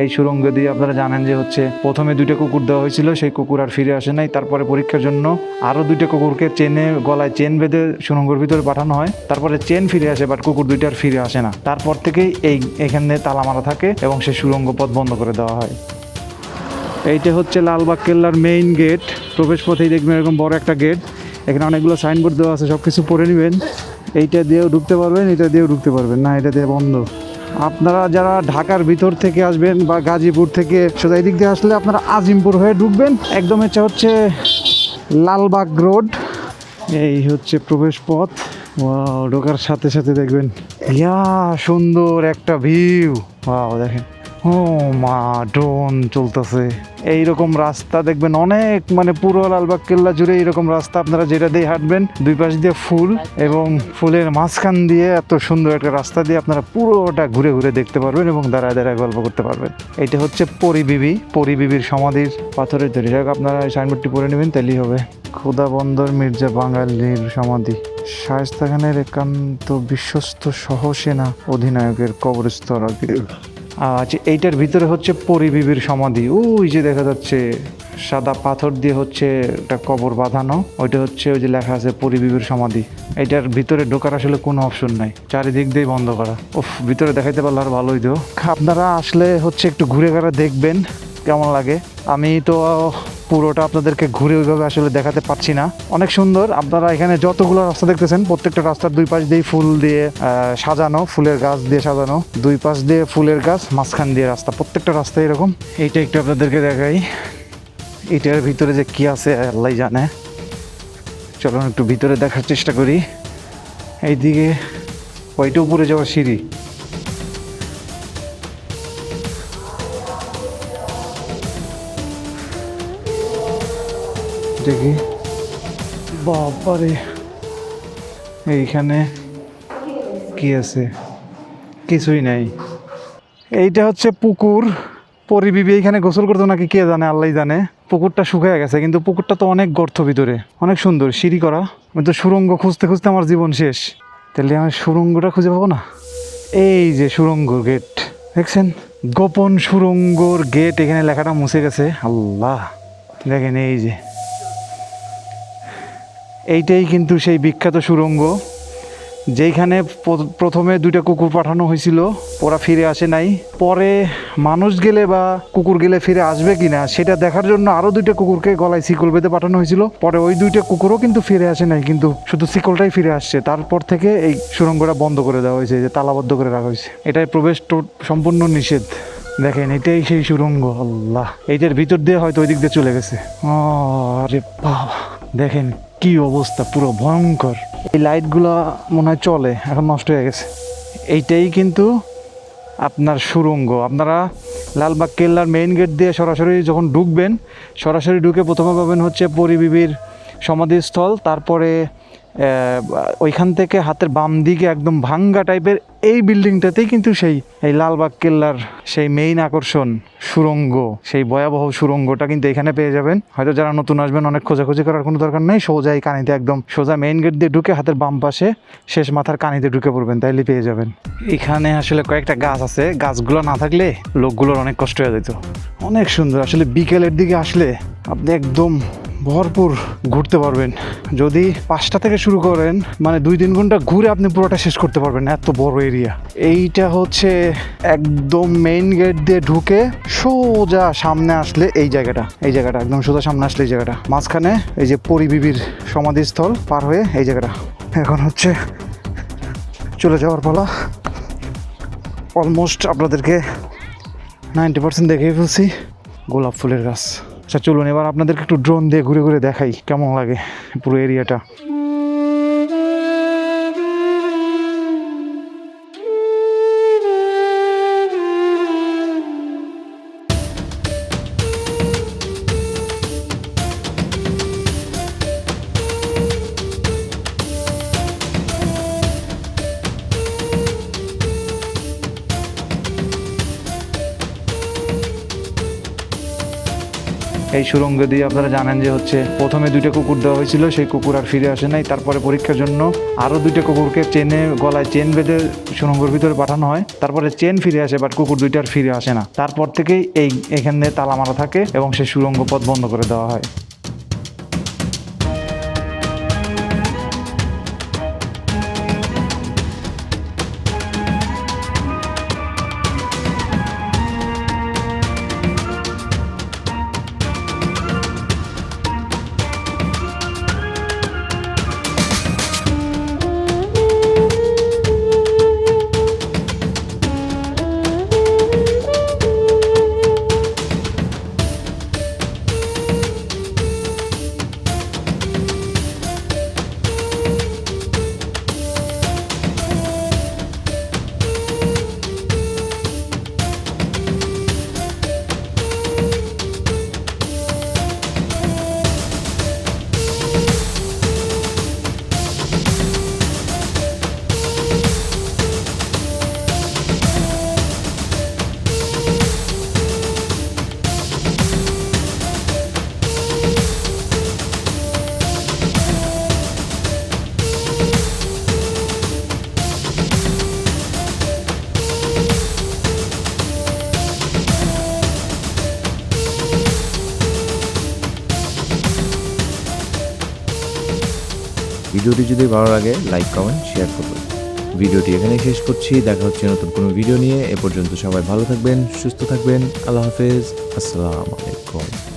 এই সুড়ঙ্গ দিয়ে আপনারা জানেন যে হচ্ছে প্রথমে 2টা কুকুর দেওয়া হয়েছিল, সেই কুকুর আর ফিরে আসে নাই। তারপরে পরীক্ষার জন্য আরও 2টা কুকুরকে চেনে গলায় চেন বেঁধে সুড়ঙ্গের ভিতরে পাঠানো হয়। তারপরে চেন ফিরে আসে, বাট কুকুর 2টা আর ফিরে আসে না। তারপর থেকেই এখানে তালা মারা থাকে এবং সেই সুড়ঙ্গ পথ বন্ধ করে দেওয়া হয়। এইটা হচ্ছে লালবাগ কেল্লার মেইন গেট। প্রবেশ পথেই দেখবেন এরকম বড় একটা গেট, এখানে অনেকগুলো সাইনবোর্ড দেওয়া আছে, সব কিছু পড়ে নেবেন। এইটা দিয়েও ঢুকতে পারবেন, এটা দিয়েও ঢুকতে পারবেন না, এটা দিয়ে বন্ধ। আপনারা যারা ঢাকার ভিতর থেকে আসবেন বা গাজীপুর থেকে সোজা এই দিক দিয়ে আসলে আপনারা আজিমপুর হয়ে ঢুকবেন। একদম এটা হচ্ছে লালবাগ রোড, এই হচ্ছে প্রবেশ পথ। ওয়াও, ঢোকার সাথে সাথে দেখবেন ইয়া সুন্দর একটা ভিউ। ওয়াও দেখেন, ও মা, ড্রোন চলতেছে। এইরকম রাস্তা দেখবেন অনেক, মানে পুরো লালবাগ কেল্লা জুড়ে এইরকম রাস্তা। আপনারা যেটা দিয়ে হাঁটবেন, দুই পাশ দিয়ে ফুল এবং ফুলের মাঝখান দিয়ে এত সুন্দর একটা রাস্তা দিয়ে আপনারা পুরোটা ঘুরে ঘুরে দেখতে পারবেন এবং দাঁড়ায় দাঁড়ায় গল্প করতে পারবেন। এইটা হচ্ছে পরিবিবির সমাধির পাথরের তৈরি। যাই হোক, আপনারা এই সাইনবোর্ডটি পড়ে নেবেন, তাহলেই হবে। খোদাবন্দর মির্জা বাঙালির সমাধি, শায়েস্তা খানের একান্ত বিশ্বস্ত সহসেনা অধিনায়কের কবরস্থল। আচ্ছা, এইটার ভিতরে হচ্ছে পরিবিবির সমাধি। ওই যে দেখা যাচ্ছে সাদা পাথর দিয়ে হচ্ছে একটা কবর বাঁধানো, ওইটা হচ্ছে ওই যে লেখা আছে পরিবিবির সমাধি। এইটার ভিতরে ঢোকার আসলে কোনো অপশন নাই, চারিদিক দিয়ে বন্ধ করা। ভিতরে দেখাইতে পারলে আর ভালোই তো। আপনারা আসলে হচ্ছে একটু ঘুরে ঘুরে দেখবেন কেমন লাগে। আমি তো পুরোটা আপনাদেরকে ঘুরে ওইভাবে আসলে দেখাতে পারছি না। অনেক সুন্দর। আপনারা এখানে যতগুলো রাস্তা দেখতেছেন, প্রত্যেকটা রাস্তার দুই পাশ দিয়ে ফুল দিয়ে সাজানো, ফুলের গাছ দিয়ে সাজানো, দুই পাশ দিয়ে ফুলের গাছ, মাঝখান দিয়ে রাস্তা, প্রত্যেকটা রাস্তা এরকম। এইটা একটু আপনাদেরকে দেখাই, এটার ভিতরে যে কি আছে আল্লাহ জানে। চলুন একটু ভিতরে দেখার চেষ্টা করি। এইদিকে ওইটা উপরে যাওয়ার সিঁড়ি। দেখি, বাবারে, এইখানে কি আছে? কিছুই নাই। এইটা হচ্ছে পুকুর। পরিবিবি এখানে গোসল করতো নাকি কে জানে, আল্লাহ জানে। পুকুরটা শুকিয়ে গেছে, কিন্তু পুকুরটা তো অনেক গর্ত ভিতরে, অনেক সুন্দর সিঁড়ি করা। আমি তো সুড়ঙ্গ খুঁজতে খুঁজতে আমার জীবন শেষ, তাহলে আমি সুড়ঙ্গটা খুঁজে পাবো না। এই যে সুড়ঙ্গ গেট দেখছেন, গোপন সুড়ঙ্গর গেট, এখানে লেখাটা মুছে গেছে। আল্লাহ, দেখেন এই যে, এইটাই কিন্তু সেই বিখ্যাত সুড়ঙ্গ যেইখানে প্রথমে 2টা কুকুর পাঠানো হয়েছিল, ওরা ফিরে আসে নাই। পরে মানুষ গেলে বা কুকুর গেলে ফিরে আসবে কিনা সেটা দেখার জন্য আরও 2টা কুকুরকে গলায় শিকল বেঁধে পাঠানো হয়েছিল। পরে ওই 2টা কুকুরও কিন্তু ফিরে আসে নাই, কিন্তু শুধু শিকলটাই ফিরে আসছে। তারপর থেকে এই সুড়ঙ্গটা বন্ধ করে দেওয়া হয়েছে, যে তালাবদ্ধ করে রাখা হয়েছে। এটাই প্রবেশ সম্পূর্ণ নিষেধ। দেখেন, এটাই সেই সুড়ঙ্গ। আল্লাহ, এইটার ভিতর দিয়ে হয়তো ওই দিক দিয়ে চলে গেছে। আরে বাবা, দেখেন কি অবস্থা, পুরো ভয়ঙ্কর। এই লাইটগুলো মনে হয় চলে, এখন নষ্ট হয়ে গেছে। এইটাই কিন্তু আপনার সুড়ঙ্গ। আপনারা লালবাগ কেল্লার মেইন গেট দিয়ে সরাসরি যখন ঢুকবেন, সরাসরি ঢুকে প্রথমে পাবেন হচ্ছে পরিবিবির সমাধিস্থল। তারপরে ওইখান থেকে হাতের বাম দিকে একদম ভাঙ্গা টাইপের এই বিল্ডিংটাতেই কিন্তু এই লালবাগ কেল্লার সেই মেইন আকর্ষণ সুড়ঙ্গ, সেই ভয়াবহ সুড়ঙ্গটা কিন্তু এখানে পেয়ে যাবেন। হয়তো যারা নতুন আসবেন, অনেক খোঁজাখুঁজি করার কোনো দরকার নেই, সোজা এই কানিতে, একদম সোজা মেইন গেট দিয়ে ঢুকে হাতের বাম পাশে শেষ মাথার কানিতে ঢুকে পড়বেন, তাইলে পেয়ে যাবেন। এখানে আসলে কয়েকটা গাছ আছে, গাছগুলো না থাকলে লোকগুলোর অনেক কষ্ট হয়ে যেত। অনেক সুন্দর আসলে, বিকেলের দিকে আসলে আপনি একদম ভরপুর ঘুরতে পারবেন। যদি 5টা থেকে শুরু করেন, মানে 2-3 ঘন্টা ঘুরে আপনি পুরোটা শেষ করতে পারবেন, এত বড় এরিয়া। এইটা হচ্ছে একদম মেইন গেট দিয়ে ঢুকে সোজা সামনে আসলে এই জায়গাটা একদম সোজা সামনে আসলে এই জায়গাটা, মাঝখানে এই যে পরিবিবির সমাধিস্থল পার হয়ে এই জায়গাটা। এখন হচ্ছে চলে যাওয়ার পালা। অলমোস্ট আপনাদেরকে 90% দেখিয়ে ফেলছি। গোলাপ ফুলের গাছ। আচ্ছা চলুন, এবার আপনাদেরকে একটু ড্রোন দিয়ে ঘুরে ঘুরে দেখাই কেমন লাগে পুরো এরিয়াটা। এই সুড়ঙ্গ দিয়ে আপনারা জানেন যে হচ্ছে প্রথমে 2টা কুকুর দেওয়া হয়েছিল, সেই কুকুর আর ফিরে আসে নাই। তারপরে পরীক্ষার জন্য আরও 2টা কুকুরকে গলায় চেন বেঁধে সুড়ঙ্গের ভিতরে পাঠানো হয়। তারপরে চেন ফিরে আসে, বাট কুকুর 2টা আর ফিরে আসে না। তারপর থেকেই এখানে তালা মারা থাকে এবং সেই সুড়ঙ্গ পথ বন্ধ করে দেওয়া হয়। ভিডিওটি যদি ভালো লাগে লাইক কমেন্ট শেয়ার করবেন। ভিডিওটি এখানে শেষ করছি। দেখা হচ্ছে নতুন কোনো ভিডিও নিয়ে। এ পর্যন্ত সবাই ভালো থাকবেন, সুস্থ থাকবেন। আল্লাহ হাফেজ, আসসালামু আলাইকুম।